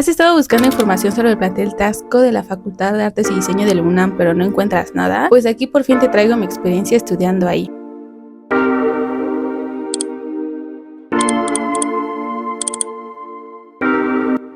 ¿Has estado buscando información sobre el plantel Taxco de la Facultad de Artes y Diseño de la UNAM, pero no encuentras nada? Pues aquí por fin te traigo mi experiencia estudiando ahí.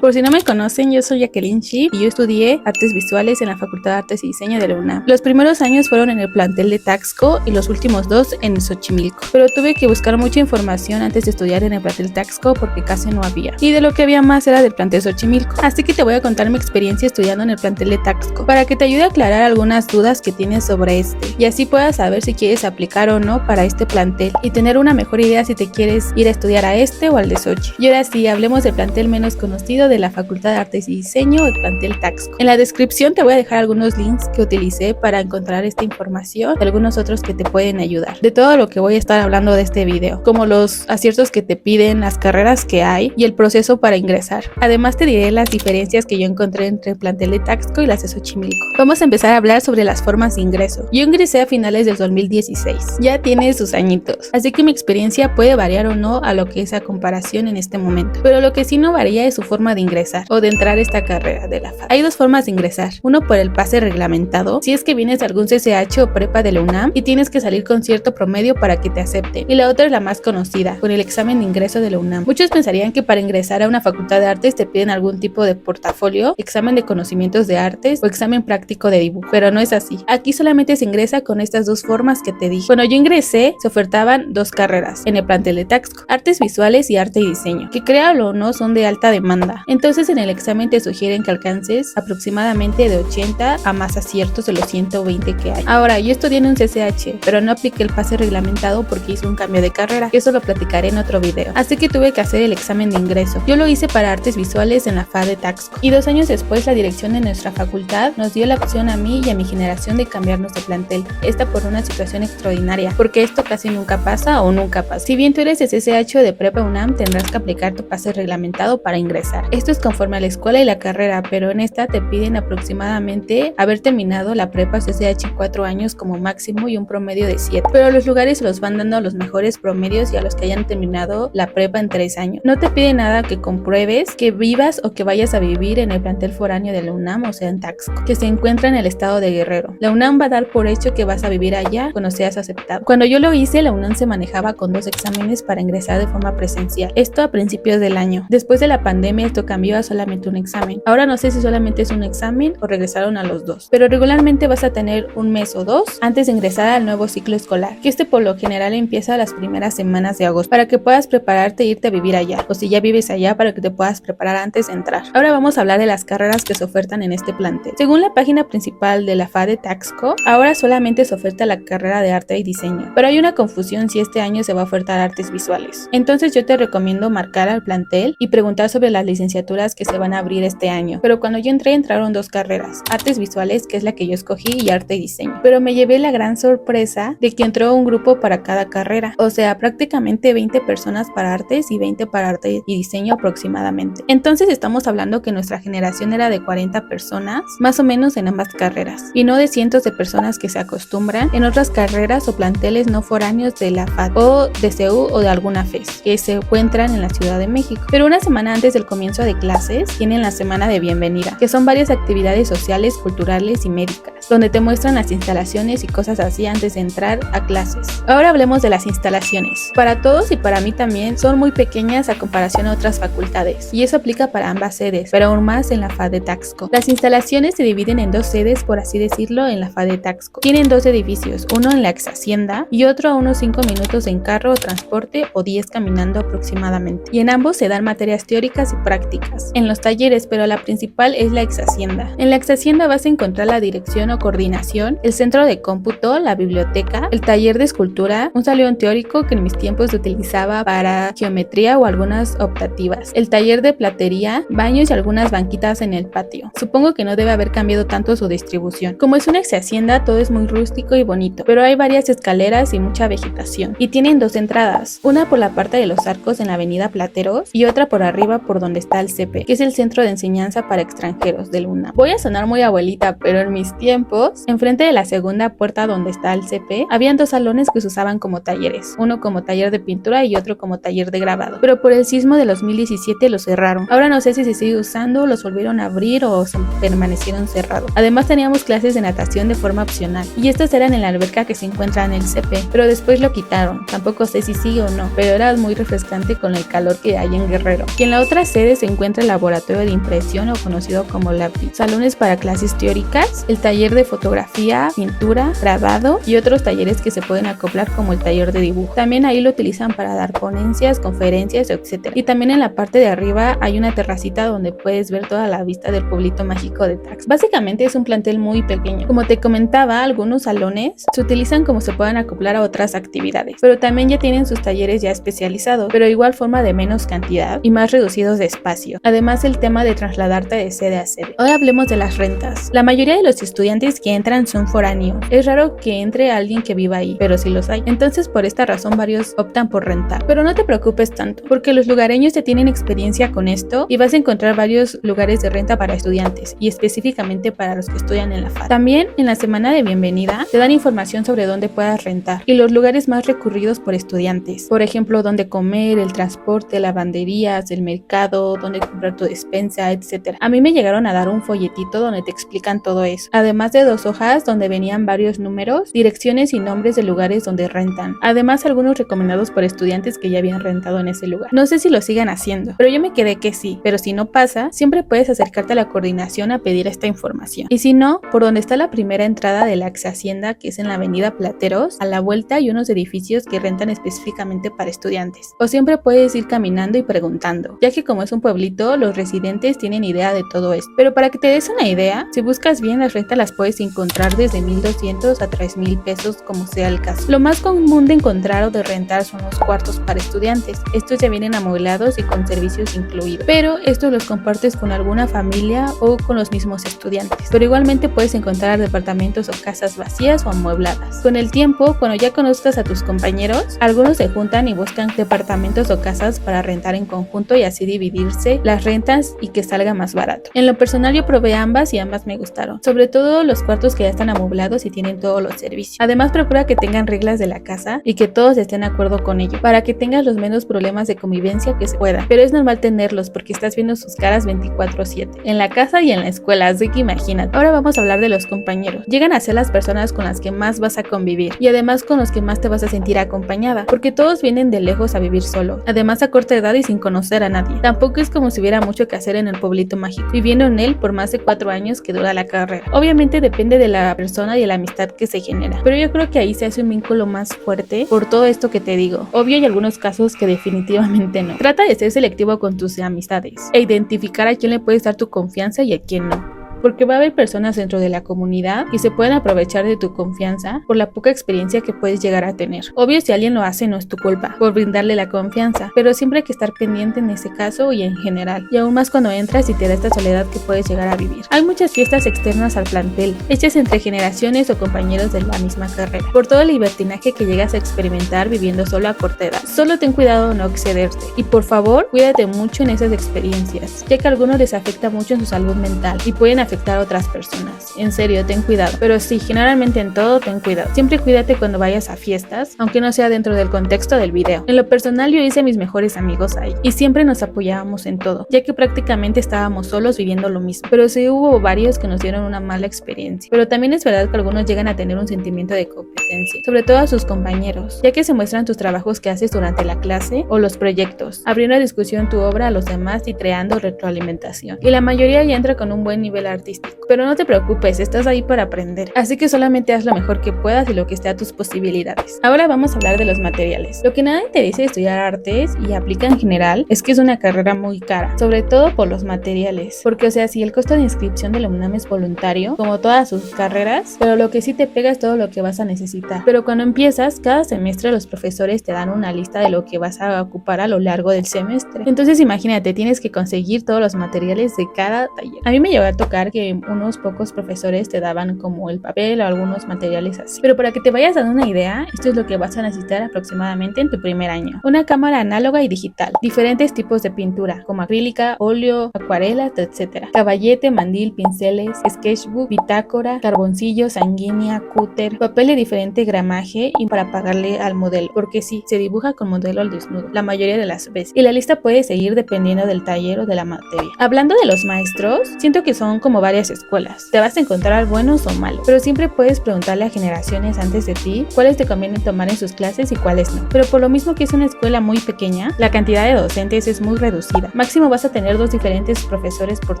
Por si no me conocen, yo soy Jacqueline Shi y yo estudié Artes Visuales en la Facultad de Artes y Diseño de la UNAM. Los primeros años fueron en el plantel de Taxco y los últimos 2 en Xochimilco. Pero tuve que buscar mucha información antes de estudiar en el plantel Taxco porque casi no había. Y de lo que había más era del plantel Xochimilco. Así que te voy a contar mi experiencia estudiando en el plantel de Taxco para que te ayude a aclarar algunas dudas que tienes sobre este. Y así puedas saber si quieres aplicar o no para este plantel y tener una mejor idea si te quieres ir a estudiar a este o al de Xochi. Y ahora sí, hablemos del plantel menos conocido de la Facultad de Artes y Diseño, el plantel Taxco. En la descripción te voy a dejar algunos links que utilicé para encontrar esta información y algunos otros que te pueden ayudar. De todo lo que voy a estar hablando de este video, como los aciertos que te piden, las carreras que hay y el proceso para ingresar. Además te diré las diferencias que yo encontré entre el plantel de Taxco y las de Xochimilco. Vamos a empezar a hablar sobre las formas de ingreso. Yo ingresé a finales del 2016. Ya tiene sus añitos, así que mi experiencia puede variar o no a lo que es a comparación en este momento. Pero lo que sí no varía es su forma de ingresar o de entrar a esta carrera de la FAD. Hay dos formas de ingresar, uno por el pase reglamentado, si es que vienes de algún CCH o prepa de la UNAM y tienes que salir con cierto promedio para que te acepten, y la otra es la más conocida, con el examen de ingreso de la UNAM. Muchos pensarían que para ingresar a una facultad de artes te piden algún tipo de portafolio, examen de conocimientos de artes o examen práctico de dibujo, pero no es así. Aquí solamente se ingresa con estas dos formas que te dije. Cuando yo ingresé, se ofertaban dos carreras en el plantel de Taxco, artes visuales y arte y diseño, que créalo o no son de alta demanda. Entonces en el examen te sugieren que alcances aproximadamente de 80 a más aciertos de los 120 que hay. Ahora, yo estudié en un CCH, pero no apliqué el pase reglamentado porque hice un cambio de carrera, que eso lo platicaré en otro video. Así que tuve que hacer el examen de ingreso. Yo lo hice para artes visuales en la FAD de Taxco. Y 2 años después, la dirección de nuestra facultad nos dio la opción a mí y a mi generación de cambiarnos de plantel. Esta por una situación extraordinaria, porque esto casi nunca pasa o nunca pasa. Si bien tú eres de CCH o de prepa UNAM, tendrás que aplicar tu pase reglamentado para ingresar. Esto es conforme a la escuela y la carrera, pero en esta te piden aproximadamente haber terminado la prepa CCH 4 años como máximo y un promedio de 7. Pero los lugares se los van dando a los mejores promedios y a los que hayan terminado la prepa en 3 años. No te piden nada que compruebes que vivas o que vayas a vivir en el plantel foráneo de la UNAM, o sea en Taxco, que se encuentra en el estado de Guerrero. La UNAM va a dar por hecho que vas a vivir allá cuando seas aceptado. Cuando yo lo hice, la UNAM se manejaba con 2 exámenes para ingresar de forma presencial. Esto a principios del año. Después de la pandemia esto cambió a solamente un examen. Ahora no sé si solamente es un examen o regresaron a los 2, pero regularmente vas a tener un mes o 2 antes de ingresar al nuevo ciclo escolar, que por lo general empieza las primeras semanas de agosto, para que puedas prepararte e irte a vivir allá, o si ya vives allá, para que te puedas preparar antes de entrar. Ahora vamos a hablar de las carreras que se ofertan en este plantel. Según la página principal de la FAD de Taxco, ahora solamente se oferta la carrera de arte y diseño, pero hay una confusión si este año se va a ofertar artes visuales. Entonces yo te recomiendo marcar al plantel y preguntar sobre las licenciaturas que se van a abrir este año. Pero cuando yo entré, entraron 2 carreras, artes visuales, que es la que yo escogí, y arte y diseño. Pero me llevé la gran sorpresa de que entró un grupo para cada carrera, o sea, prácticamente 20 personas para artes y 20 para arte y diseño aproximadamente. Entonces estamos hablando que nuestra generación era de 40 personas, más o menos en ambas carreras, y no de cientos de personas que se acostumbran en otras carreras o planteles no foráneos de la FAD o de CEU o de alguna FES, que se encuentran en la Ciudad de México. Pero una semana antes del comienzo de clases, tienen la semana de bienvenida, que son varias actividades sociales, culturales y médicas, donde te muestran las instalaciones y cosas así antes de entrar a clases. Ahora hablemos de las instalaciones. Para todos y para mí también son muy pequeñas a comparación a otras facultades, y eso aplica para ambas sedes, pero aún más en la FAD de Taxco. Las instalaciones se dividen en 2 sedes, por así decirlo, en la FAD de Taxco. Tienen 2 edificios, uno en la ex hacienda y otro a unos 5 minutos en carro o transporte o 10 caminando aproximadamente. Y en ambos se dan materias teóricas y prácticas en los talleres, pero la principal es la ex hacienda. En la ex hacienda vas a encontrar la dirección o coordinación, el centro de cómputo, la biblioteca, el taller de escultura, un salón teórico que en mis tiempos se utilizaba para geometría o algunas optativas, el taller de platería, baños y algunas banquitas en el patio. Supongo que no debe haber cambiado tanto su distribución. Como es una ex hacienda, todo es muy rústico y bonito, pero hay varias escaleras y mucha vegetación. Y tienen 2 entradas, una por la parte de los arcos en la avenida Plateros y otra por arriba por donde está el CEPE, que es el Centro de Enseñanza para Extranjeros del UNAM. Voy a sonar muy abuelita, pero en mis tiempos tiempos, enfrente de la segunda puerta donde está el CP, habían 2 salones que se usaban como talleres, uno como taller de pintura y otro como taller de grabado, pero por el sismo de 2017 los cerraron. Ahora no sé si se sigue usando, los volvieron a abrir o permanecieron cerrados. Además teníamos clases de natación de forma opcional, y estas eran en la alberca que se encuentra en el CP, pero después lo quitaron. Tampoco sé si sigue o no, pero era muy refrescante con el calor que hay en Guerrero. Y en la otra sede se encuentra el laboratorio de impresión, o conocido como LabVIT, salones para clases teóricas, el taller de fotografía, pintura, grabado y otros talleres que se pueden acoplar, como el taller de dibujo. También ahí lo utilizan para dar ponencias, conferencias, etc. Y también en la parte de arriba hay una terracita donde puedes ver toda la vista del pueblito mágico de Taxco. Básicamente es un plantel muy pequeño. Como te comentaba, algunos salones se utilizan como se puedan acoplar a otras actividades, pero también ya tienen sus talleres ya especializados, pero de igual forma de menos cantidad y más reducidos de espacio. Además, el tema de trasladarte de sede a sede. Ahora hablemos de las rentas. La mayoría de los estudiantes que entran son foráneos. Es raro que entre alguien que viva ahí, pero sí los hay. Entonces, por esta razón, varios optan por rentar. Pero no te preocupes tanto, porque los lugareños ya tienen experiencia con esto y vas a encontrar varios lugares de renta para estudiantes, y específicamente para los que estudian en la FAD. También en la semana de bienvenida te dan información sobre dónde puedas rentar y los lugares más recurridos por estudiantes. Por ejemplo, dónde comer, el transporte, lavanderías, el mercado, dónde comprar tu despensa, etc. A mí me llegaron a dar un folletito donde te explican todo eso, además de 2 hojas donde venían varios números, direcciones y nombres de lugares donde rentan. Además, algunos recomendados por estudiantes que ya habían rentado en ese lugar. No sé si lo sigan haciendo, pero yo me quedé que sí. Pero si no pasa, siempre puedes acercarte a la coordinación a pedir esta información. Y si no, por donde está la primera entrada de la ex hacienda, que es en la avenida Plateros, a la vuelta hay unos edificios que rentan específicamente para estudiantes. O siempre puedes ir caminando y preguntando, ya que como es un pueblito, los residentes tienen idea de todo esto. Pero para que te des una idea, si buscas bien, las rentas las puedes encontrar desde 1,200 a 3,000 pesos, como sea el caso. Lo más común de encontrar o de rentar son los cuartos para estudiantes. Estos ya vienen amueblados y con servicios incluidos, pero estos los compartes con alguna familia o con los mismos estudiantes. Pero igualmente puedes encontrar departamentos o casas vacías o amuebladas. Con el tiempo, cuando ya conozcas a tus compañeros, algunos se juntan y buscan departamentos o casas para rentar en conjunto y así dividirse las rentas y que salga más barato. En lo personal, yo probé ambas y ambas me gustaron, sobre todo los cuartos que ya están amueblados y tienen todos los servicios. Además, procura que tengan reglas de la casa y que todos estén de acuerdo con ello, para que tengas los menos problemas de convivencia que se pueda. Pero es normal tenerlos porque estás viendo sus caras 24/7 en la casa y en la escuela, así que imagínate. Ahora vamos a hablar de los compañeros. Llegan a ser las personas con las que más vas a convivir y además con los que más te vas a sentir acompañada, porque todos vienen de lejos a vivir solo, además a corta edad y sin conocer a nadie. Tampoco es como si hubiera mucho que hacer en el pueblito mágico, viviendo en él por más de 4 años que dura la carrera. Obviamente depende de la persona y de la amistad que se genera, pero yo creo que ahí se hace un vínculo más fuerte por todo esto que te digo. Obvio, hay algunos casos que definitivamente no. Trata de ser selectivo con tus amistades e identificar a quién le puedes dar tu confianza y a quién no, porque va a haber personas dentro de la comunidad que se pueden aprovechar de tu confianza por la poca experiencia que puedes llegar a tener. Obvio, si alguien lo hace, no es tu culpa por brindarle la confianza, pero siempre hay que estar pendiente en ese caso y en general, y aún más cuando entras y te da esta soledad que puedes llegar a vivir. Hay muchas fiestas externas al plantel, hechas entre generaciones o compañeros de la misma carrera, por todo el libertinaje que llegas a experimentar viviendo solo a corta edad. Solo ten cuidado de no excederte, y por favor, cuídate mucho en esas experiencias, ya que a algunos les afecta mucho en su salud mental y pueden afectar a otras personas. En serio, ten cuidado. Pero sí, generalmente en todo ten cuidado. Siempre cuídate cuando vayas a fiestas, aunque no sea dentro del contexto del video. En lo personal, yo hice mis mejores amigos ahí y siempre nos apoyábamos en todo, ya que prácticamente estábamos solos viviendo lo mismo. Pero sí hubo varios que nos dieron una mala experiencia. Pero también es verdad que algunos llegan a tener un sentimiento de competencia, sobre todo a sus compañeros, ya que se muestran tus trabajos que haces durante la clase o los proyectos, abriendo a discusión tu obra a los demás y creando retroalimentación. Y la mayoría ya entra con un buen nivel artístico. Pero no te preocupes, estás ahí para aprender, así que solamente haz lo mejor que puedas y lo que esté a tus posibilidades. Ahora vamos a hablar de los materiales. Lo que nadie te dice de estudiar artes y aplica en general es que es una carrera muy cara, sobre todo por los materiales, porque o sea, si el costo de inscripción de la UNAM es voluntario, como todas sus carreras, pero lo que sí te pega es todo lo que vas a necesitar. Pero cuando empiezas, cada semestre los profesores te dan una lista de lo que vas a ocupar a lo largo del semestre. Entonces imagínate, tienes que conseguir todos los materiales de cada taller. A mí me llegó a tocar pensar que unos pocos profesores te daban como el papel o algunos materiales así. Pero para que te vayas dando una idea, esto es lo que vas a necesitar aproximadamente en tu primer año. Una cámara análoga y digital, diferentes tipos de pintura, como acrílica, óleo, acuarelas, etc. Caballete, mandil, pinceles, sketchbook, bitácora, carboncillo, sanguínea, cúter, papel de diferente gramaje y para pagarle al modelo, porque sí, se dibuja con modelo al desnudo, la mayoría de las veces. Y la lista puede seguir dependiendo del taller o de la materia. Hablando de los maestros, siento que son como varias escuelas. Te vas a encontrar buenos o malos, pero siempre puedes preguntarle a generaciones antes de ti cuáles te conviene tomar en sus clases y cuáles no. Pero por lo mismo que es una escuela muy pequeña, la cantidad de docentes es muy reducida. Máximo vas a tener 2 diferentes profesores por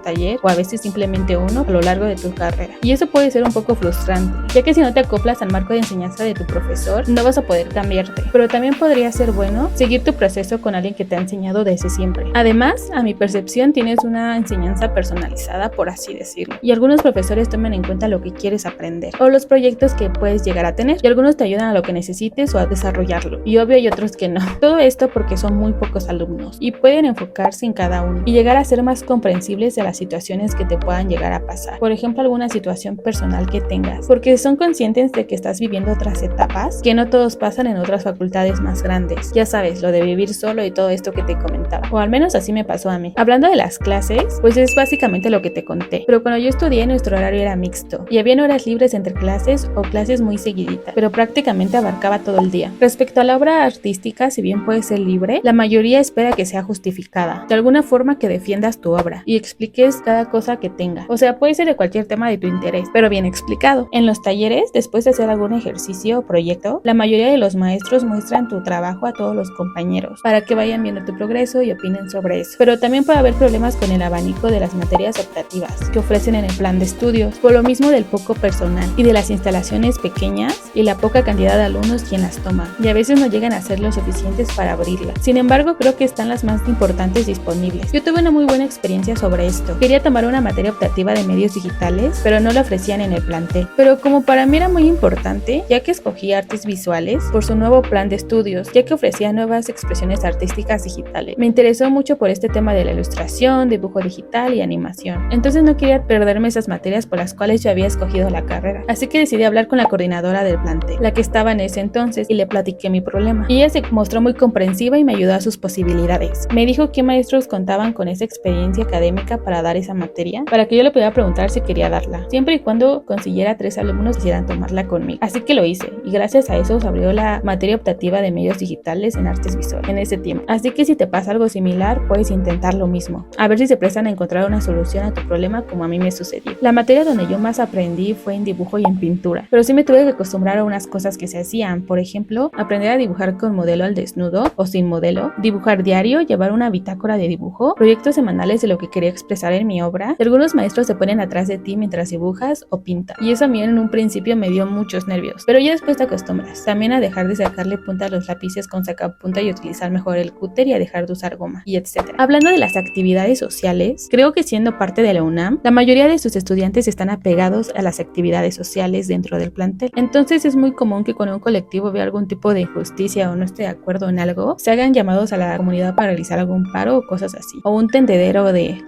taller o a veces simplemente uno a lo largo de tu carrera. Y eso puede ser un poco frustrante, ya que si no te acoplas al marco de enseñanza de tu profesor, no vas a poder cambiarte. Pero también podría ser bueno seguir tu proceso con alguien que te ha enseñado desde siempre. Además, a mi percepción, tienes una enseñanza personalizada, por así decirlo. Y algunos profesores toman en cuenta lo que quieres aprender o los proyectos que puedes llegar a tener. Y algunos te ayudan a lo que necesites o a desarrollarlo. Y obvio hay otros que no. Todo esto porque son muy pocos alumnos y pueden enfocarse en cada uno y llegar a ser más comprensibles de las situaciones que te puedan llegar a pasar. Por ejemplo, alguna situación personal que tengas, porque son conscientes de que estás viviendo otras etapas que no todos pasan en otras facultades más grandes. Ya sabes, lo de vivir solo y todo esto que te comentaba, o al menos así me pasó a mí. Hablando de las clases, pues es básicamente lo que te conté, pero cuando yo estudié nuestro horario era mixto y había horas libres entre clases o clases muy seguiditas, pero prácticamente abarcaba todo el día. Respecto a la obra artística, si bien puede ser libre, la mayoría espera que sea justificada, de alguna forma que defiendas tu obra y expliques cada cosa que tenga. O sea, puede ser de cualquier tema de tu interés, pero bien explicado. En los talleres, después de hacer algún ejercicio o proyecto, la mayoría de los maestros muestran tu trabajo a todos los compañeros para que vayan viendo tu progreso y opinen sobre eso. Pero también puede haber problemas con el abanico de las materias optativas que ofrecen en el plan de estudios, por lo mismo del poco personal y de las instalaciones pequeñas y la poca cantidad de alumnos quien las toma, y a veces no llegan a ser lo suficientes para abrirlas. Sin embargo, creo que están las más importantes disponibles. Yo tuve una muy buena experiencia sobre esto. Quería tomar una materia optativa de medios digitales, pero no la ofrecían en el plantel. Pero como para mí era muy importante, ya que escogí artes visuales por su nuevo plan de estudios, ya que ofrecía nuevas expresiones artísticas digitales. Me interesó mucho por este tema de la ilustración, dibujo digital y animación. Entonces no quería perderme esas materias por las cuales yo había escogido la carrera. Así que decidí hablar con la coordinadora del plantel, la que estaba en ese entonces, y le platiqué mi problema. Y ella se mostró muy comprensiva y me ayudó a sus posibilidades. Me dijo qué maestros contaban con esa experiencia académica para dar esa materia, para que yo le pudiera preguntar si quería darla, siempre y cuando consiguiera 3 alumnos que quisieran tomarla conmigo. Así que lo hice, y gracias a eso se abrió la materia optativa de medios digitales en artes visuales en ese tiempo. Así que si te pasa algo similar, puedes intentar lo mismo, a ver si se prestan a encontrar una solución a tu problema como a mí me sucedió. La materia donde yo más aprendí fue en dibujo y en pintura, pero sí me tuve que acostumbrar a unas cosas que se hacían, por ejemplo, aprender a dibujar con modelo al desnudo o sin modelo, dibujar diario, llevar una bitácora de dibujo, proyectos semanales de lo que quería expresar en mi obra. Algunos maestros se ponen atrás de ti mientras dibujas o pintas, y eso a mí en un principio me dio muchos nervios, pero ya después te acostumbras. También a dejar de sacarle punta a los lápices con sacapunta y utilizar mejor el cúter y a dejar de usar goma, y etc. Hablando de las actividades sociales, creo que siendo parte de la UNAM, la mayoría de sus estudiantes están apegados a las actividades sociales dentro del plantel. Entonces es muy común que cuando un colectivo vea algún tipo de injusticia o no esté de acuerdo en algo, se hagan llamados a la comunidad para realizar algún paro o cosas así, o un tendedero de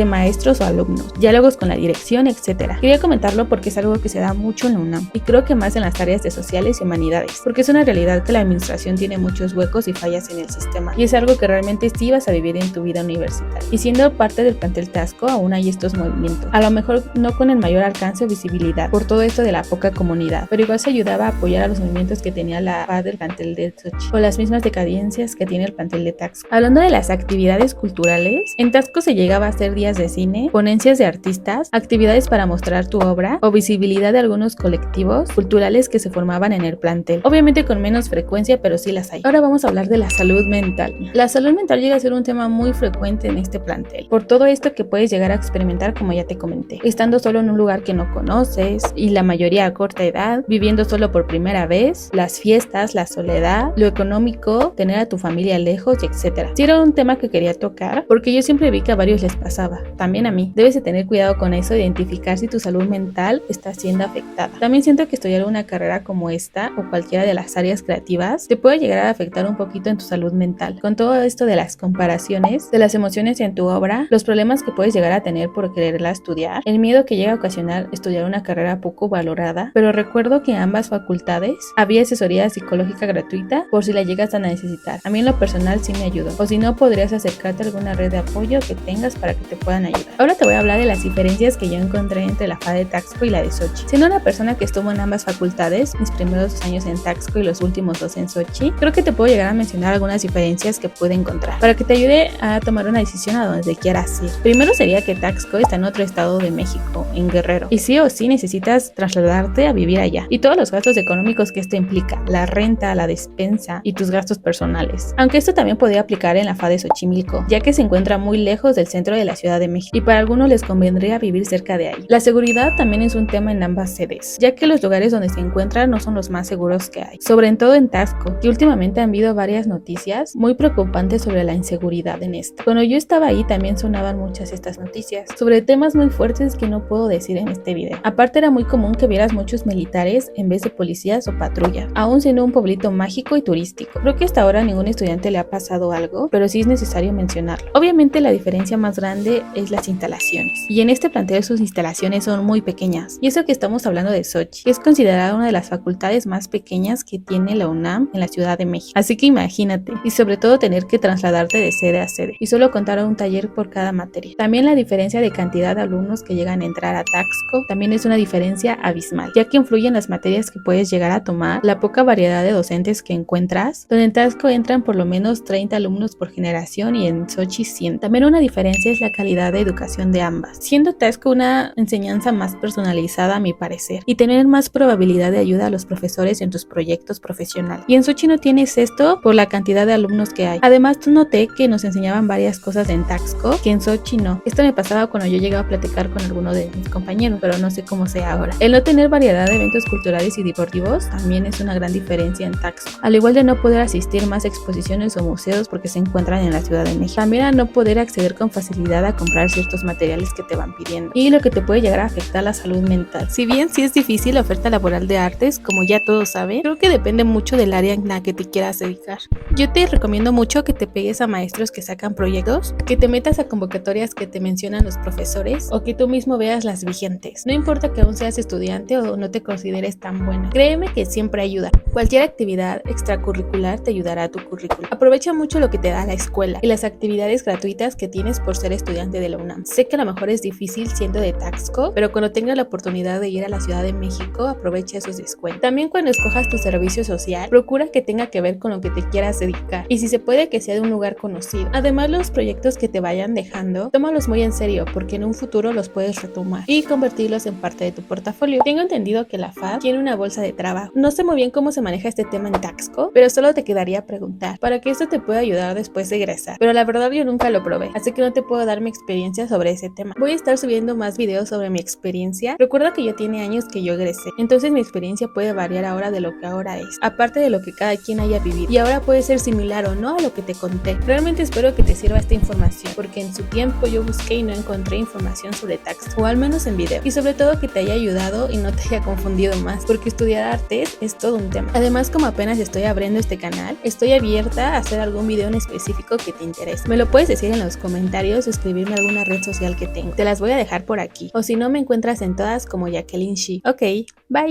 maestros o alumnos, diálogos con la dirección, etc. Quería comentarlo porque es algo que se da mucho en la UNAM y creo que más en las áreas de sociales y humanidades, porque es una realidad que la administración tiene muchos huecos y fallas en el sistema, y es algo que realmente sí vas a vivir en tu vida universitaria. Y siendo parte del plantel Taxco, aún hay estos movimientos, a lo mejor no con el mayor alcance o visibilidad por todo esto de la poca comunidad, pero igual se ayudaba a apoyar a los movimientos que tenía la paz del plantel de Xochitl o las mismas decadencias que tiene el plantel de Taxco. Hablando de las actividades culturales, en Taxco se llegaba a hacer días de cine, ponencias de artistas, actividades para mostrar tu obra o visibilidad de algunos colectivos culturales que se formaban en el plantel. Obviamente con menos frecuencia, pero sí las hay. Ahora vamos a hablar de la salud mental. La salud mental llega a ser un tema muy frecuente en este plantel, por todo esto que puedes llegar a experimentar, como ya te comenté, estando solo en un lugar que no conoces y la mayoría a corta edad, viviendo solo por primera vez, las fiestas, la soledad, lo económico, tener a tu familia lejos, etc. Sí era un tema que quería tocar porque yo siempre vi que a varios les pasaba. toda, también a mí. Debes de tener cuidado con eso, identificar si tu salud mental está siendo afectada. También siento que estudiar una carrera como esta o cualquiera de las áreas creativas te puede llegar a afectar un poquito en tu salud mental. Con todo esto de las comparaciones, de las emociones en tu obra, los problemas que puedes llegar a tener por quererla estudiar, el miedo que llega a ocasionar estudiar una carrera poco valorada, pero recuerdo que en ambas facultades había asesoría psicológica gratuita por si la llegas a necesitar. A mí en lo personal sí me ayudó, o si no podrías acercarte a alguna red de apoyo que tengas para que te puedan ayudar. Ahora te voy a hablar de las diferencias que yo encontré entre la FA de Taxco y la de Sochi. Siendo una persona que estuvo en ambas facultades, mis primeros 2 años en Taxco y los últimos 2 en Sochi, creo que te puedo llegar a mencionar algunas diferencias que pude encontrar para que te ayude a tomar una decisión a donde quieras ir. Primero sería que Taxco está en otro estado de México, en Guerrero, y sí o sí necesitas trasladarte a vivir allá y todos los gastos económicos que esto implica, la renta, la despensa y tus gastos personales. Aunque esto también podría aplicar en la FA de Xochimilco, ya que se encuentra muy lejos del centro de la Ciudad de México y para algunos les convendría vivir cerca de ahí. La seguridad también es un tema en ambas sedes, ya que los lugares donde se encuentran no son los más seguros que hay, sobre todo en Taxco, que últimamente han habido varias noticias muy preocupantes sobre la inseguridad en esto. Cuando yo estaba ahí también sonaban muchas estas noticias, sobre temas muy fuertes que no puedo decir en este video. Aparte era muy común que vieras muchos militares en vez de policías o patrullas, aún siendo un pueblito mágico y turístico. Creo que hasta ahora a ningún estudiante le ha pasado algo, pero sí es necesario mencionarlo. Obviamente la diferencia más grande es las instalaciones, y en este plantel sus instalaciones son muy pequeñas, y eso que estamos hablando de Sochi, que es considerada una de las facultades más pequeñas que tiene la UNAM en la Ciudad de México. Así que imagínate, y sobre todo tener que trasladarte de sede a sede, y solo contar a un taller por cada materia. También la diferencia de cantidad de alumnos que llegan a entrar a Taxco también es una diferencia abismal, ya que influyen las materias que puedes llegar a tomar, la poca variedad de docentes que encuentras, donde en Taxco entran por lo menos 30 alumnos por generación y en Sochi 100. También una diferencia es la calidad de educación de ambas, siendo Taxco una enseñanza más personalizada a mi parecer, y tener más probabilidad de ayuda a los profesores en tus proyectos profesionales. Y en Sochi no tienes esto por la cantidad de alumnos que hay. Además noté que nos enseñaban varias cosas en Taxco que en Sochi no. Esto me pasaba cuando yo llegaba a platicar con alguno de mis compañeros, pero no sé cómo sea ahora. El no tener variedad de eventos culturales y deportivos también es una gran diferencia en Taxco, al igual de no poder asistir más exposiciones o museos porque se encuentran en la Ciudad de México. También a no poder acceder con facilidad a comprar ciertos materiales que te van pidiendo, y lo que te puede llegar a afectar la salud mental. Si bien sí es difícil la oferta laboral de artes, como ya todos saben, creo que depende mucho del área en la que te quieras dedicar. Yo te recomiendo mucho que te pegues a maestros que sacan proyectos, que te metas a convocatorias que te mencionan los profesores, o que tú mismo veas las vigentes. No importa que aún seas estudiante o no te consideres tan buena, créeme que siempre ayuda. Cualquier actividad extracurricular te ayudará a tu currículum. Aprovecha mucho lo que te da la escuela y las actividades gratuitas que tienes por ser estudiante de la UNAM. Sé que a lo mejor es difícil siendo de Taxco, pero cuando tengas la oportunidad de ir a la Ciudad de México, aprovecha esos descuentos. También cuando escojas tu servicio social, procura que tenga que ver con lo que te quieras dedicar, y si se puede que sea de un lugar conocido. Además, los proyectos que te vayan dejando, tómalos muy en serio porque en un futuro los puedes retomar y convertirlos en parte de tu portafolio. Tengo entendido que la FAD tiene una bolsa de trabajo. No sé muy bien cómo se maneja este tema en Taxco, pero solo te quedaría preguntar para que esto te pueda ayudar después de egresar. Pero la verdad yo nunca lo probé, así que no te puedo dar mi experiencia sobre ese tema. Voy a estar subiendo más videos sobre mi experiencia. Recuerda que ya tiene años que yo egresé, entonces mi experiencia puede variar ahora de lo que ahora es, aparte de lo que cada quien haya vivido, y ahora puede ser similar o no a lo que te conté. Realmente espero que te sirva esta información, porque en su tiempo yo busqué y no encontré información sobre Taxco, o al menos en video, y sobre todo que te haya ayudado y no te haya confundido más, porque estudiar artes es todo un tema. Además, como apenas estoy abriendo este canal, estoy abierta a hacer algún video en específico que te interese. Me lo puedes decir en los comentarios o escribirme a alguna red social que tengo. Te las voy a dejar por aquí, o si no me encuentras en todas como Jacqueline Shi. Ok, bye.